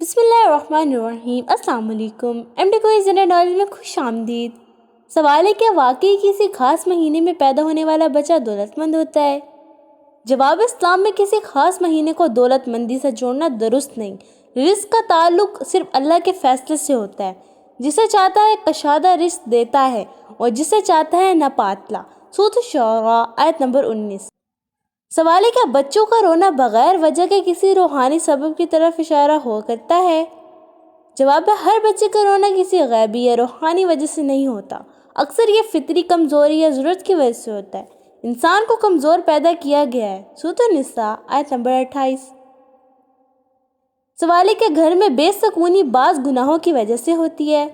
بسم اللہ الرحمن الرحیم۔ السلام علیکم۔ M D quiz India knowledge میں خوش آمدید۔ سوال ہے کہ واقعی کسی خاص مہینے میں پیدا ہونے والا بچہ دولت مند ہوتا ہے؟ جواب، اسلام میں کسی خاص مہینے کو دولت مندی سے جوڑنا درست نہیں۔ رزق کا تعلق صرف اللہ کے فیصلے سے ہوتا ہے۔ جسے چاہتا ہے کشادہ رزق دیتا ہے اور جسے چاہتا ہے ناپاتلا۔ سورۃ الشعراء آیت نمبر 19۔ سوال ہے کہ بچوں کا رونا بغیر وجہ کے کسی روحانی سبب کی طرف اشارہ ہو کرتا ہے؟ جواب ہے، ہر بچے کا رونا کسی غیبی یا روحانی وجہ سے نہیں ہوتا۔ اکثر یہ فطری کمزوری یا ضرورت کی وجہ سے ہوتا ہے۔ انسان کو کمزور پیدا کیا گیا ہے۔ سورۃ النساء آیت نمبر 28۔ سوال ہے کہ گھر میں بے سکونی بعض گناہوں کی وجہ سے ہوتی ہے؟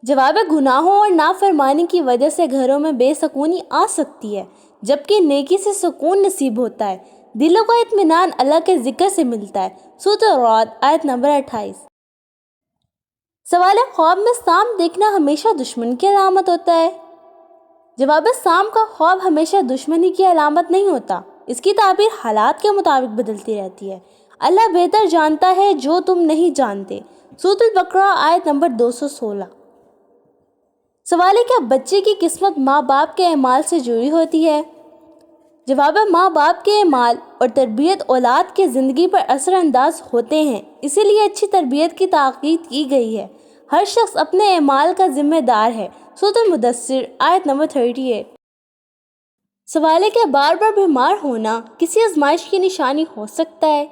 جواب ہے، گناہوں اور نافرمانی کی وجہ سے گھروں میں بے سکونی آ سکتی ہے، جبکہ نیکی سے سکون نصیب ہوتا ہے۔ دلوں کا اطمینان اللہ کے ذکر سے ملتا ہے۔ سورۃ الرعد آیت نمبر 28۔ سوال ہے، خواب میں سانپ دیکھنا ہمیشہ دشمن کی علامت ہوتا ہے؟ جواب ہے، سانپ کا خواب ہمیشہ دشمنی کی علامت نہیں ہوتا۔ اس کی تعبیر حالات کے مطابق بدلتی رہتی ہے۔ اللہ بہتر جانتا ہے جو تم نہیں جانتے۔ سورۃ البقرہ آیت نمبر 216۔ سوال ہے، کیا بچے کی قسمت ماں باپ کے اعمال سے جڑی ہوتی ہے؟ جواب ہے، ماں باپ کے اعمال اور تربیت اولاد کے زندگی پر اثر انداز ہوتے ہیں، اسی لیے اچھی تربیت کی تاکید کی گئی ہے۔ ہر شخص اپنے اعمال کا ذمہ دار ہے۔ سورۃ المدثر آیت نمبر 38۔ سوال ہے کہ بار بار بیمار ہونا کسی آزمائش کی نشانی ہو سکتا ہے؟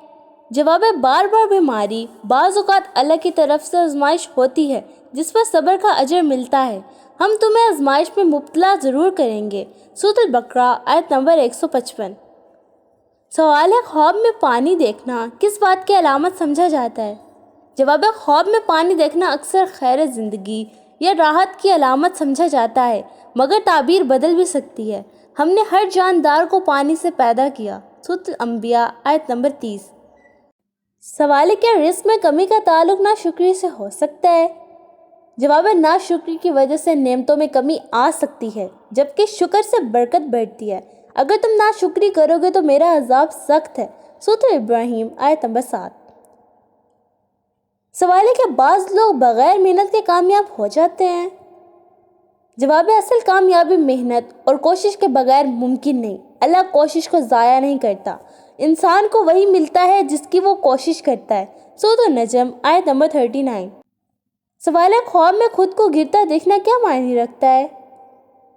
جواب ہے، بار بار بیماری بعض اوقات اللہ کی طرف سے آزمائش ہوتی ہے جس پر صبر کا اجر ملتا ہے۔ ہم تمہیں آزمائش میں مبتلا ضرور کریں گے۔ سورۃ البقرہ آیت نمبر 155۔ سوال ہے، خواب میں پانی دیکھنا کس بات کی علامت سمجھا جاتا ہے؟ جواب ہے، خواب میں پانی دیکھنا اکثر خیر زندگی یا راحت کی علامت سمجھا جاتا ہے، مگر تعبیر بدل بھی سکتی ہے۔ ہم نے ہر جاندار کو پانی سے پیدا کیا۔ سورۃ الانبیاء آیت نمبر 30۔ سوال ہے، کیا رزق میں کمی کا تعلق ناشکری سے ہو سکتا ہے؟ جواب ہے، ناشکری کی وجہ سے نعمتوں میں کمی آ سکتی ہے، جبکہ شکر سے برکت بڑھتی ہے۔ اگر تم ناشکری کرو گے تو میرا عذاب سخت ہے۔ سورۃ ابراہیم آیت نمبر 7۔ سوال ہے کہ بعض لوگ بغیر محنت کے کامیاب ہو جاتے ہیں؟ جواب ہے، اصل کامیابی محنت اور کوشش کے بغیر ممکن نہیں۔ اللہ کوشش کو ضائع نہیں کرتا۔ انسان کو وہی ملتا ہے جس کی وہ کوشش کرتا ہے۔ سورۃ النجم آیت نمبر 39۔ سوال ہے، خواب میں خود کو گرتا دیکھنا کیا معنی رکھتا ہے؟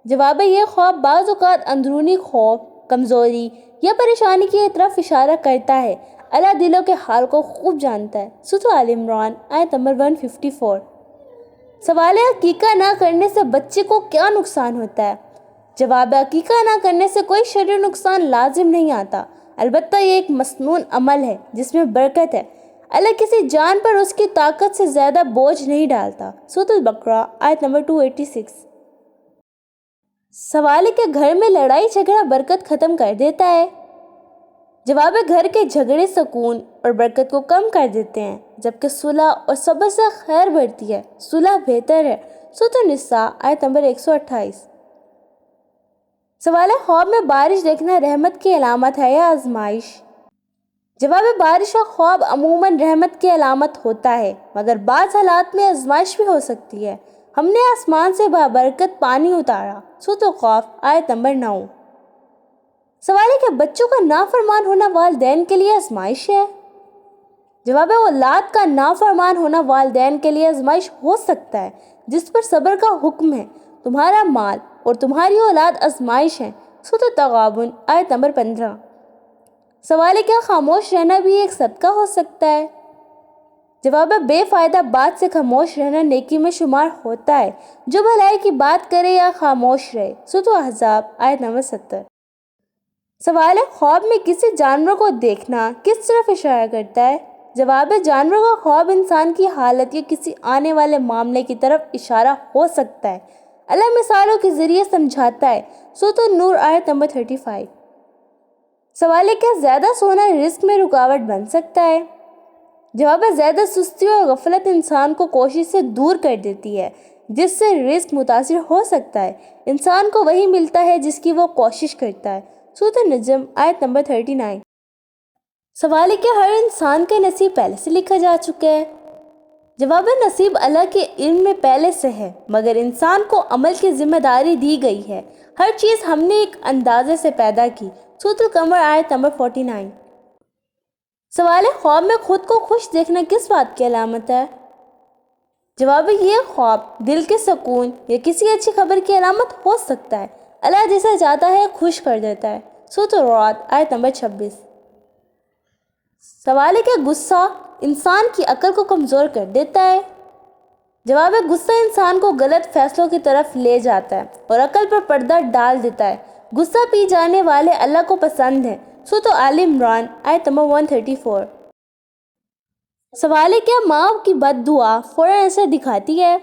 جواب ہے، یہ خواب بعض اوقات اندرونی خوف، کمزوری یا پریشانی کی طرف اشارہ کرتا ہے۔ اللہ دلوں کے حال کو خوب جانتا ہے۔ سورۃ آل عمران آیت نمبر 154۔ سوال ہے، عقیقہ نہ کرنے سے بچے کو کیا نقصان ہوتا ہے؟ جواب ہے، عقیقہ نہ کرنے سے کوئی شرعی نقصان لازم نہیں آتا، البتہ یہ ایک مسنون عمل ہے جس میں برکت ہے۔ اللہ کسی جان پر اس کی طاقت سے زیادہ بوجھ نہیں ڈالتا۔ سورۃ البقرہ آیت نمبر 286۔ سوال ہے کہ گھر میں لڑائی جھگڑا برکت ختم کر دیتا ہے؟ جواب ہے، گھر کے جھگڑے سکون اور برکت کو کم کر دیتے ہیں، جبکہ صلح اور صبر سے خیر بڑھتی ہے۔ صلح بہتر ہے۔ سورۃ النساء آیت نمبر 128۔ سوال ہے، خواب میں بارش دیکھنا رحمت کی علامت ہے یا آزمائش؟ جواب ہے، بارش کا خواب عموماً رحمت کی علامت ہوتا ہے، مگر بعض حالات میں آزمائش بھی ہو سکتی ہے۔ ہم نے آسمان سے بابرکت پانی اتارا۔ سورۃ القاف آیت نمبر 9۔ سوال ہے کہ بچوں کا نافرمان ہونا والدین کے لیے آزمائش ہے؟ جواب ہے، اولاد کا نافرمان ہونا والدین کے لیے آزمائش ہو سکتا ہے جس پر صبر کا حکم ہے۔ تمہارا مال اور تمہاری اولاد آزمائش ہے۔ سورۃ التغابن آیت نمبر 15۔ سوال ہے، کیا خاموش رہنا بھی ایک صدقہ ہو سکتا ہے؟ جواب ہے، بے فائدہ بات سے خاموش رہنا نیکی میں شمار ہوتا ہے۔ جو بھلائی کی بات کرے یا خاموش رہے۔ سورۃ الاحزاب آیت نمبر 70۔ سوال ہے، خواب میں کسی جانور کو دیکھنا کس طرف اشارہ کرتا ہے؟ جواب ہے، جانور کا خواب انسان کی حالت یا کسی آنے والے معاملے کی طرف اشارہ ہو سکتا ہے۔ اللہ مثالوں کے ذریعے سمجھاتا ہے۔ سورۃ النور آیت نمبر 35۔ سوال ہے، کیا زیادہ سونا رزق میں رکاوٹ بن سکتا ہے؟ جواب ہے، زیادہ سستی اور غفلت انسان کو کوشش سے دور کر دیتی ہے، جس سے رزق متاثر ہو سکتا ہے۔ انسان کو وہی ملتا ہے جس کی وہ کوشش کرتا ہے۔ سورۃ النجم آیت نمبر 39۔ سوال ہے کہ ہر انسان کا نصیب پہلے سے لکھا جا چکا ہے؟ جواب ہے نصیب اللہ کے علم میں پہلے سے ہے، مگر انسان کو عمل کی ذمہ داری دی گئی ہے۔ ہر چیز ہم نے ایک اندازے سے پیدا کی۔ سورۃ القمر آیت نمبر 49۔ سوال ہے خواب میں خود کو خوش دیکھنا کس بات کی علامت ہے؟ جواب ہے یہ خواب دل کے سکون یا کسی اچھی خبر کی علامت ہو سکتا ہے۔ اللہ جسے چاہتا ہے خوش کر دیتا ہے۔ سورۃ الرعد آیت نمبر 26۔ سوال ہے کہ غصہ انسان کی عقل کو کمزور کر دیتا ہے؟ جواب ہے غصہ انسان کو غلط فیصلوں کی طرف لے جاتا ہے اور عقل پر پردہ ڈال دیتا ہے۔ غصہ پی جانے والے اللہ کو پسند ہیں۔ سورۃ آل عمران آیت نمبر 134۔ سوال ہے کیا ماں کی بد دعا فوراً اثر دکھاتی ہے؟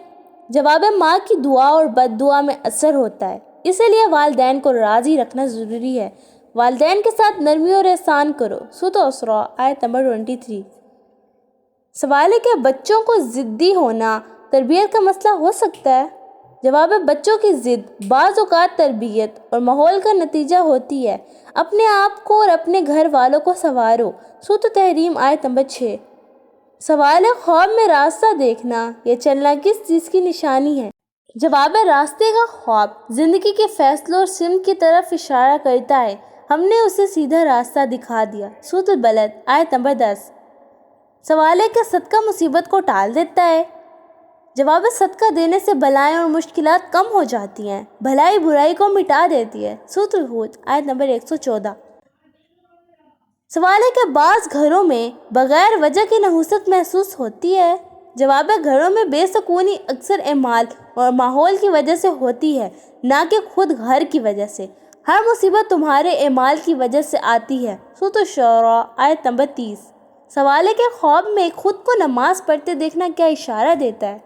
جواب ہے ماں کی دعا اور بد دعا میں اثر ہوتا ہے، اسی لیے والدین کو راضی رکھنا ضروری ہے۔ والدین کے ساتھ نرمی اور احسان کرو۔ سورۃ اسراء آیت نمبر 23۔ سوال ہے کہ بچوں کو ضدی ہونا تربیت کا مسئلہ ہو سکتا ہے؟ جواب ہے بچوں کی ضد بعض اوقات تربیت اور ماحول کا نتیجہ ہوتی ہے۔ اپنے آپ کو اور اپنے گھر والوں کو سنوارو۔ سورۃ تحریم آیت نمبر 6۔ سوال ہے خواب میں راستہ دیکھنا یا چلنا کس چیز کی نشانی ہے؟ جواب ہے راستے کا خواب زندگی کے فیصلوں اور سمت کی طرف اشارہ کرتا ہے۔ ہم نے اسے سیدھا راستہ دکھا دیا۔ سورۃ البلد آیت نمبر 10۔ سوال ہے کہ صدقہ مصیبت کو ٹال دیتا ہے؟ جواب ہے صدقہ دینے سے بلائیں اور مشکلات کم ہو جاتی ہیں، بھلائی برائی کو مٹا دیتی ہے۔ سورۃ ہود آیت نمبر 114۔ سوال ہے کہ بعض گھروں میں بغیر وجہ کی نحوست محسوس ہوتی ہے؟ جواب ہے گھروں میں بے سکونی اکثر اعمال اور ماحول کی وجہ سے ہوتی ہے، نہ کہ خود گھر کی وجہ سے۔ ہر مصیبت تمہارے اعمال کی وجہ سے آتی ہے۔ سورۃ الشعراء آیت نمبر 30۔ سوال ہے کہ خواب میں خود کو نماز پڑھتے دیکھنا کیا اشارہ دیتا ہے؟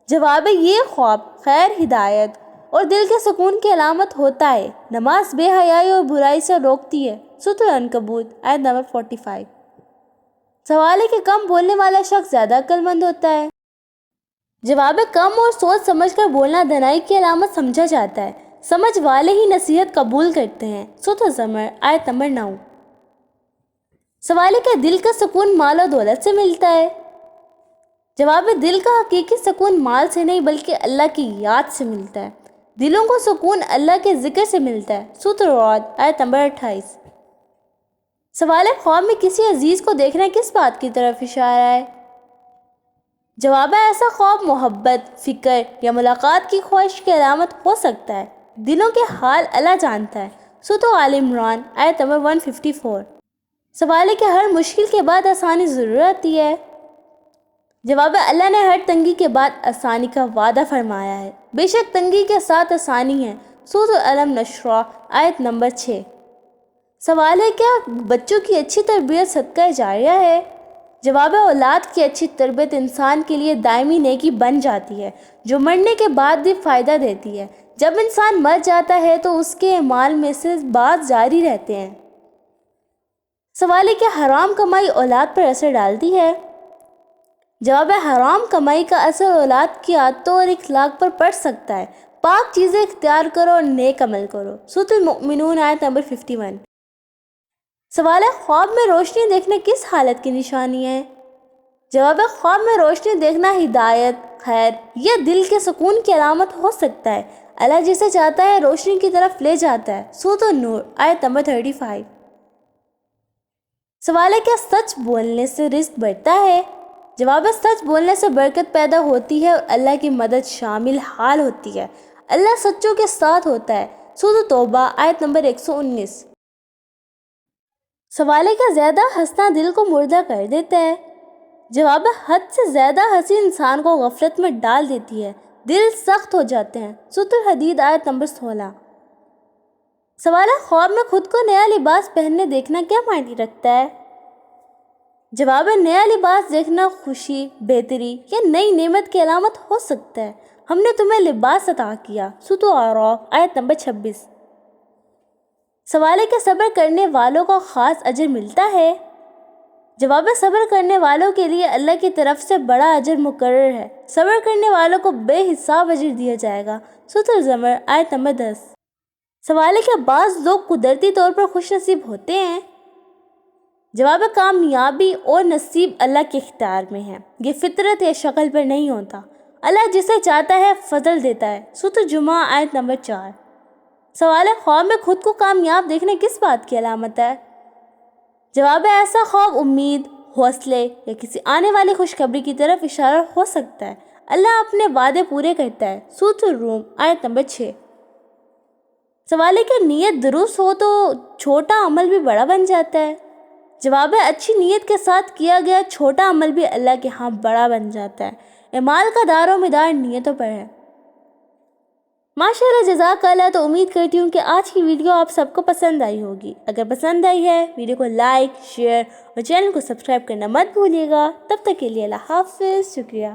جواب ہے یہ خواب خیر، ہدایت اور دل کے سکون کی علامت ہوتا ہے۔ نماز بے حیائی اور برائی سے روکتی ہے۔ سورۃ العنکبوت آیت نمبر 45۔ سوال ہے کہ کم بولنے والا شخص زیادہ عقل مند ہوتا ہے؟ جواب ہے کم اور سوچ سمجھ کر بولنا دانائی کی علامت سمجھا جاتا ہے۔ سمجھ والے ہی نصیحت قبول کرتے ہیں۔ سورۃ الزمر آیت نمبر 9۔ سوال ہے کہ دل کا سکون مال و دولت سے ملتا ہے؟ جواب ہے دل کا حقیقی سکون مال سے نہیں بلکہ اللہ کی یاد سے ملتا ہے۔ دلوں کو سکون اللہ کے ذکر سے ملتا ہے۔ سورۃ الرعد آیت نمبر 28۔ سوال ہے خواب میں کسی عزیز کو دیکھنا کس بات کی طرف اشارہ ہے؟ جواب ہے ایسا خواب محبت، فکر یا ملاقات کی خواہش کی علامت ہو سکتا ہے۔ دلوں کے حال اللہ جانتا ہے۔ سورۃ آل عمران آیت نمبر 154۔ سوال ہے کہ ہر مشکل کے بعد آسانی ضرور آتی ہے؟ جواب ہے اللہ نے ہر تنگی کے بعد آسانی کا وعدہ فرمایا ہے، بے شک تنگی کے ساتھ آسانی ہے۔ سورۃ العلم نشرہ آیت نمبر 6۔ سوال ہے کیا بچوں کی اچھی تربیت صدقہ جاریہ ہے؟ جواب ہے اولاد کی اچھی تربیت انسان کے لیے دائمی نیکی بن جاتی ہے، جو مرنے کے بعد بھی فائدہ دیتی ہے۔ جب انسان مر جاتا ہے تو اس کے اعمال میں سے بعض جاری رہتے ہیں۔ سوال ہے کہ حرام کمائی اولاد پر اثر ڈالتی ہے؟ جواب ہے حرام کمائی کا اثر اولاد کی عادتوں اور اخلاق پر پڑ سکتا ہے۔ پاک چیزیں اختیار کرو اور نیک عمل کرو۔ سورۃ المؤمنون آیت نمبر 51۔ سوال ہے خواب میں روشنی دیکھنا کس حالت کی نشانی ہے؟ جواب ہے خواب میں روشنی دیکھنا ہدایت، خیر یا دل کے سکون کی علامت ہو سکتا ہے۔ اللہ جسے چاہتا ہے روشنی کی طرف لے جاتا ہے۔ سورۃ النور آیت نمبر 35۔ سوال ہے کیا سچ بولنے سے رزق بڑھتا ہے؟ جواب ہے سچ بولنے سے برکت پیدا ہوتی ہے اور اللہ کی مدد شامل حال ہوتی ہے۔ اللہ سچوں کے ساتھ ہوتا ہے۔ سورۃ توبہ آیت نمبر 119۔ سوال ہے کیا زیادہ ہنسنا دل کو مردہ کر دیتا ہے؟ جواب ہے حد سے زیادہ ہنسی انسان کو غفلت میں ڈال دیتی ہے، دل سخت ہو جاتے ہیں۔ سورۃ الحدید آیت نمبر 16۔ سوال ہے خواب میں خود کو نیا لباس پہننے دیکھنا کیا معنی رکھتا ہے؟ جواب ہے نیا لباس دیکھنا خوشی، بہتری یا نئی نعمت کی علامت ہو سکتا ہے۔ ہم نے تمہیں لباس عطا کیا۔ سورۃ اعراف آیت نمبر 26۔ سوال ہے کہ صبر کرنے والوں کو خاص اجر ملتا ہے؟ جواب ہے صبر کرنے والوں کے لیے اللہ کی طرف سے بڑا اجر مقرر ہے۔ صبر کرنے والوں کو بے حساب اجر دیا جائے گا۔ سورۃ الزمر آیت نمبر 10۔ سوال ہے کہ بعض لوگ قدرتی طور پر خوش نصیب ہوتے ہیں؟ جواب کامیابی اور نصیب اللہ کے اختیار میں ہے، یہ فطرت یا شکل پر نہیں ہوتا۔ اللہ جسے چاہتا ہے فضل دیتا ہے۔ سورۃ جمعہ آیت نمبر 4۔ سوال ہے، خواب میں خود کو کامیاب دیکھنا کس بات کی علامت ہے؟ جواب ہے، ایسا خواب امید، حوصلے یا کسی آنے والی خوشخبری کی طرف اشارہ ہو سکتا ہے۔ اللہ اپنے وعدے پورے کرتا ہے۔ سورۃ الروم آیت نمبر 6۔ سوال ہے کہ نیت درست ہو تو چھوٹا عمل بھی بڑا بن جاتا ہے؟ جواب ہے، اچھی نیت کے ساتھ کیا گیا چھوٹا عمل بھی اللہ کے ہاں بڑا بن جاتا ہے۔ اعمال کا دار و مدار نیتوں پر ہے۔ ماشاءاللہ، جزاک اللہ۔ تو امید کرتی ہوں کہ آج کی ویڈیو آپ سب کو پسند آئی ہوگی۔ اگر پسند آئی ہے ویڈیو کو لائک، شیئر اور چینل کو سبسکرائب کرنا مت بھولیے گا۔ تب تک کے لیے اللہ حافظ، شکریہ۔